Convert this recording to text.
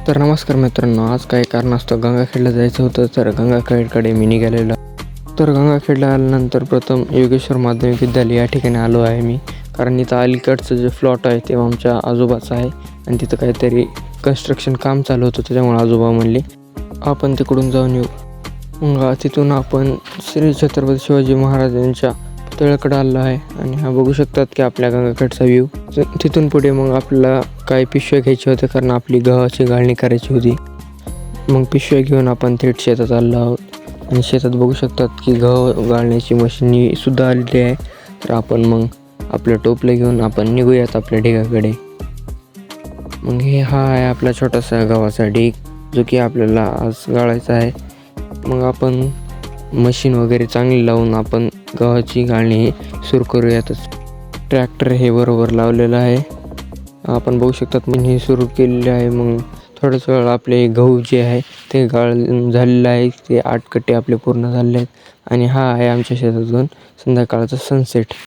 तर नमस्कार मित्रांनो, आज काही कारणास्तव गंगाखेडला जायचं होतं, तर गंगाखेडकडे मी निघालेलो. तर गंगाखेडला आल्यानंतर प्रथम योगेश्वर माध्यमिक विद्यालय या ठिकाणी आलो आहे मी, कारण इथं अलीकडचं जे फ्लॉट आहे ते आमच्या आजोबाचं आहे आणि तिथं काहीतरी कन्स्ट्रक्शन काम चालू होतं. त्याच्यामुळे आजोबा म्हणले आपण तिकडून जाऊन येऊ. मग तिथून आपण श्री छत्रपती शिवाजी महाराजांच्या पुतळ्याकडे आलो आहे आणि हा बघू शकतात की आपल्या गंगाखेडचा व्ह्यू. तिथून पुढे मग आपल्याला काही पिशव्या घ्यायच्या होत्या, कारण आपली गव्हाची गाळणी करायची होती. मग पिशव्या घेऊन आपण थेट शेतात आलो आहोत आणि शेतात बघू शकतात की गहू गाळण्याची मशीन सुद्धा आलेली आहे. तर आपण मग आपलं टोपलं घेऊन आपण निघूयात आपल्या ढिगाकडे. मग हा आहे आपला छोटासा गव्हाचा ढीग, जो की आपल्याला आज गाळायचा आहे. मग आपण मशीन वगैरे चांगली लावून आपण गव्हाची गाळणी सुरू करूयातच. ट्रॅक्टर हे बरोबर लावलेलं आहे, आपण बघू शकतात. मग हे सुरू केलेले आहे. मग थोड्याच वेळ आपले गहू जे आहे ते झालेलं आहे. ते 8 कट्टे आपले पूर्ण झालेले आहेत आणि हा आहे आमच्या शेतातून संध्याकाळचा सनसेट.